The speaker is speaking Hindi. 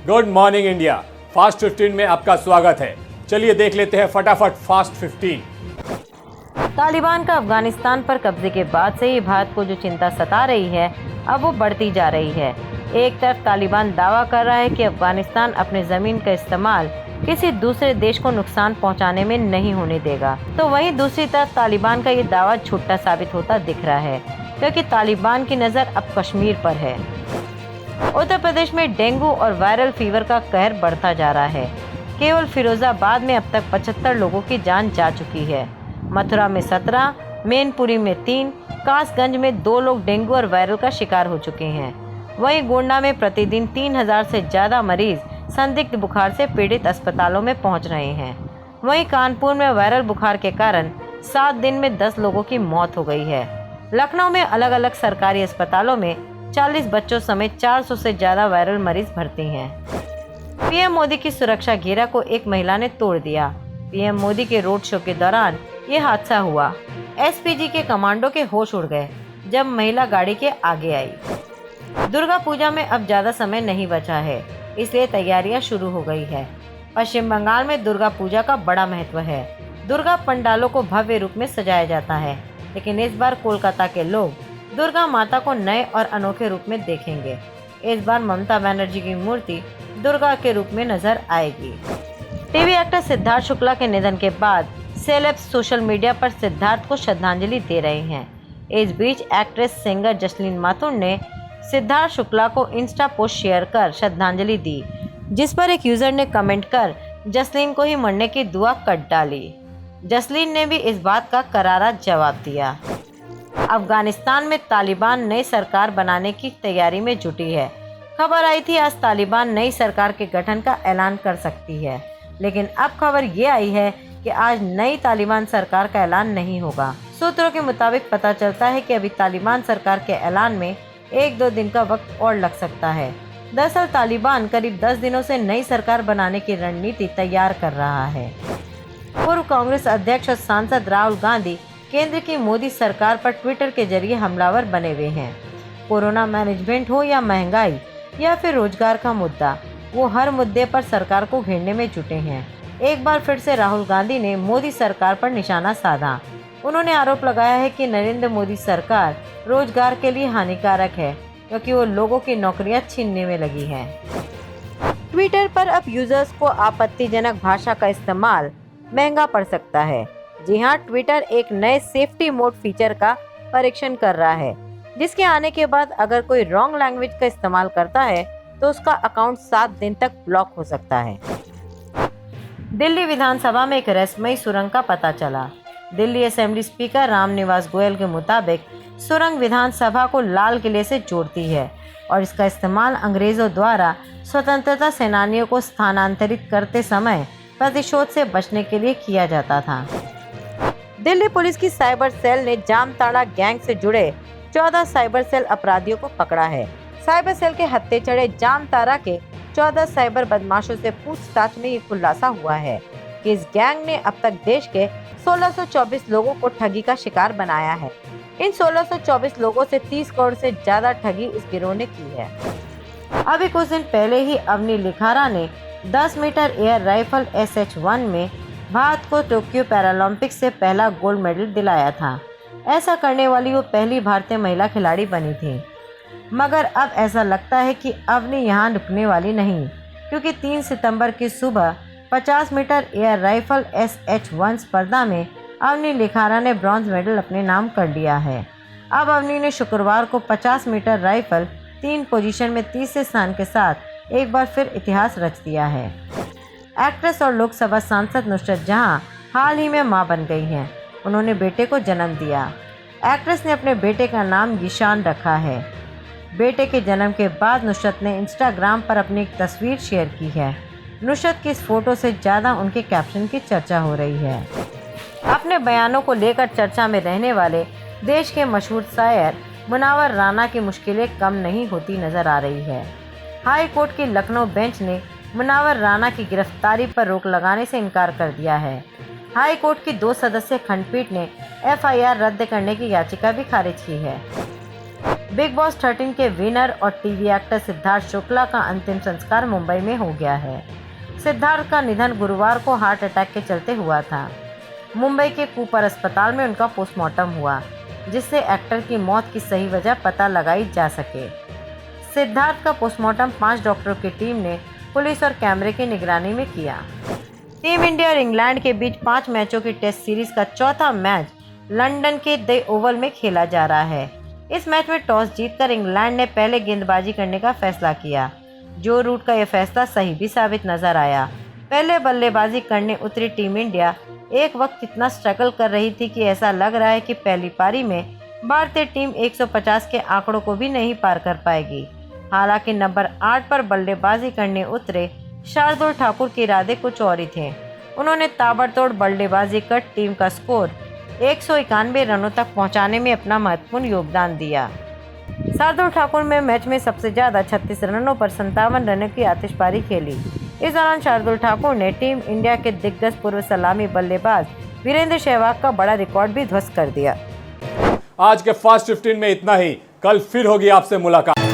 Good morning India. फास्ट 15 में आपका स्वागत है। चलिए देख लेते हैं फटाफट फास्ट 15। तालिबान का अफगानिस्तान पर कब्जे के बाद से ही भारत को जो चिंता सता रही है, अब वो बढ़ती जा रही है। एक तरफ तालिबान दावा कर रहा है कि अफगानिस्तान अपने ज़मीन का इस्तेमाल किसी दूसरे देश को नुकसान पहुंचाने में नहीं होने देगा, तो वहीं दूसरी तरफ तालिबान का ये दावा झूठा साबित होता दिख रहा है, क्योंकि तालिबान की नज़र अब कश्मीर पर है। उत्तर प्रदेश में डेंगू और वायरल फीवर का कहर बढ़ता जा रहा है। केवल फिरोजाबाद में अब तक 75 लोगों की जान जा चुकी है। मथुरा में 17, मैनपुरी में 3, कासगंज में 2 लोग डेंगू और वायरल का शिकार हो चुके हैं। वहीं गोंडा में प्रतिदिन 3000 से ज़्यादा मरीज संदिग्ध बुखार से पीड़ित अस्पतालों में पहुंच रहे हैं। वहीं कानपुर में वायरल बुखार के कारण 7 दिन में 10 लोगों की मौत हो गई है। लखनऊ में अलग अलग सरकारी अस्पतालों में 40 बच्चों समेत 400 से ज़्यादा वायरल मरीज भर्ती हैं। पीएम मोदी की सुरक्षा घेरा को एक महिला ने तोड़ दिया। पीएम मोदी के रोड शो के दौरान ये हादसा हुआ। एसपीजी के कमांडो के होश उड़ गए जब महिला गाड़ी के आगे आई। दुर्गा पूजा में अब ज़्यादा समय नहीं बचा है, इसलिए तैयारियां शुरू हो गई है। पश्चिम बंगाल में दुर्गा पूजा का बड़ा महत्व है। दुर्गा पंडालों को भव्य रूप में सजाया जाता है, लेकिन इस बार कोलकाता के लोग दुर्गा माता को नए और अनोखे रूप में देखेंगे। इस बार ममता बनर्जी की मूर्ति दुर्गा के रूप में नजर आएगी। टीवी एक्टर सिद्धार्थ शुक्ला के निधन के बाद सेलेब्स सोशल मीडिया पर सिद्धार्थ को श्रद्धांजलि दे रहे हैं। इस बीच एक्ट्रेस सिंगर जसलीन माथुर ने सिद्धार्थ शुक्ला को इंस्टा पोस्ट शेयर कर श्रद्धांजलि दी, जिस पर एक यूजर ने कमेंट कर जसलीन को ही मरने की दुआ कर डाली। जसलीन ने भी इस बात का करारा जवाब दिया। अफगानिस्तान में तालिबान नई सरकार बनाने की तैयारी में जुटी है। खबर आई थी आज तालिबान नई सरकार के गठन का ऐलान कर सकती है, लेकिन अब खबर ये आई है कि आज नई तालिबान सरकार का ऐलान नहीं होगा। सूत्रों के मुताबिक पता चलता है कि अभी तालिबान सरकार के ऐलान में 1-2 दिन का वक्त और लग सकता है। दरअसल तालिबान करीब 10 दिनों से नई सरकार बनाने की रणनीति तैयार कर रहा है। पूर्व कांग्रेस अध्यक्ष और सांसद राहुल गांधी केंद्र की मोदी सरकार पर ट्विटर के जरिए हमलावर बने हुए हैं। कोरोना मैनेजमेंट हो या महंगाई या फिर रोजगार का मुद्दा, वो हर मुद्दे पर सरकार को घेरने में जुटे हैं। एक बार फिर से राहुल गांधी ने मोदी सरकार पर निशाना साधा। उन्होंने आरोप लगाया है कि नरेंद्र मोदी सरकार रोजगार के लिए हानिकारक है, क्योंकि वो लोगों की नौकरियां छीनने में लगी है। ट्विटर पर अब यूजर्स को आपत्तिजनक भाषा का इस्तेमाल महंगा पड़ सकता है। जी हाँ, ट्विटर एक नए सेफ्टी मोड फीचर का परीक्षण कर रहा है, जिसके आने के बाद अगर कोई रॉन्ग लैंग्वेज का इस्तेमाल करता है तो उसका अकाउंट 7 दिन तक ब्लॉक हो सकता है। दिल्ली विधानसभा में एक रहस्यमयी सुरंग का पता चला। दिल्ली असेंबली स्पीकर रामनिवास गोयल के मुताबिक सुरंग विधानसभा को लाल किले से जोड़ती है और इसका इस्तेमाल अंग्रेजों द्वारा स्वतंत्रता सेनानियों को स्थानांतरित करते समय प्रतिशोध से बचने के लिए किया जाता था। दिल्ली पुलिस की साइबर सेल ने जामताड़ा गैंग से जुड़े 14 साइबर सेल अपराधियों को पकड़ा है। साइबर सेल के हत्थे चढ़े जामताड़ा के 14 साइबर बदमाशों से पूछताछ में ये खुलासा हुआ है कि इस गैंग ने अब तक देश के 1624 लोगों को ठगी का शिकार बनाया है। इन 1624 लोगों से 30 करोड़ से ज्यादा ठगी इस गिरोह ने की है। अभी कुछ दिन पहले ही अवनी लिखारा ने 10 मीटर एयर राइफल SH-1 में भारत को टोक्यो पैरालंपिक्स से पहला गोल्ड मेडल दिलाया था। ऐसा करने वाली वो पहली भारतीय महिला खिलाड़ी बनी थी। मगर अब ऐसा लगता है कि अवनी यहाँ रुकने वाली नहीं, क्योंकि 3 सितंबर की सुबह 50 मीटर एयर राइफल SH-1 स्पर्धा में अवनी लिखारा ने ब्रॉन्ज मेडल अपने नाम कर लिया है। अब अवनी ने शुक्रवार को 50 मीटर राइफल 3 पोजीशन में तीसरे स्थान के साथ एक बार फिर इतिहास रच दिया है। एक्ट्रेस और लोकसभा सांसद नुसरत जहां हाल ही में मां बन गई हैं। उन्होंने बेटे को जन्म दिया। एक्ट्रेस ने अपने बेटे का नाम ईशान रखा है। बेटे के जन्म के बाद नुसरत ने इंस्टाग्राम पर अपनी एक तस्वीर शेयर की है। नुसरत की इस फोटो से ज़्यादा उनके कैप्शन की चर्चा हो रही है। अपने बयानों को लेकर चर्चा में रहने वाले देश के मशहूर शायर मुनावर राना की मुश्किलें कम नहीं होती नजर आ रही है। हाई कोर्ट की लखनऊ बेंच ने मुनावर राना की गिरफ्तारी पर रोक लगाने से इनकार कर दिया है। हाई कोर्ट की 2 सदस्यीय खंडपीठ ने FIR रद्द करने की याचिका भी खारिज की है। बिग बॉस 13 के विनर और टीवी एक्टर सिद्धार्थ शुक्ला का अंतिम संस्कार मुंबई में हो गया है। सिद्धार्थ का निधन गुरुवार को हार्ट अटैक के चलते हुआ था। मुंबई के कूपर अस्पताल में उनका पोस्टमार्टम हुआ, जिससे एक्टर की मौत की सही वजह पता लगाई जा सके। सिद्धार्थ का पोस्टमार्टम 5 डॉक्टरों की टीम ने पुलिस और कैमरे की निगरानी में किया। टीम इंडिया और इंग्लैंड के बीच 5 मैचों की टेस्ट सीरीज का चौथा मैच लंदन के द ओवल में खेला जा रहा है। इस मैच में टॉस जीतकर इंग्लैंड ने पहले गेंदबाजी करने का फैसला किया। जो रूट का यह फैसला सही भी साबित नजर आया। पहले बल्लेबाजी करने उतरी टीम इंडिया एक वक्त इतना स्ट्रगल कर रही थी कि ऐसा लग रहा है कि पहली पारी में भारतीय टीम 150 के आंकड़ों को भी नहीं पार कर पाएगी। हालांकि नंबर 8 पर बल्लेबाजी करने उतरे शार्दुल ठाकुर के इरादे कुछ और ही थे। उन्होंने ताबड़तोड़ बल्लेबाजी कर टीम का स्कोर 191 रनों तक पहुंचाने में अपना महत्वपूर्ण योगदान दिया। शार्दुल ठाकुर में मैच में सबसे ज़्यादा 36 रनों पर 57 रनों की आतिशबाजी खेली। इस दौरान शार्दुल ठाकुर ने टीम इंडिया के दिग्गज पूर्व सलामी बल्लेबाज वीरेंद्र सहवाग का बड़ा रिकॉर्ड भी ध्वस्त कर दिया। आज के फास्ट 15 में इतना ही। कल फिर होगी आपसे मुलाकात।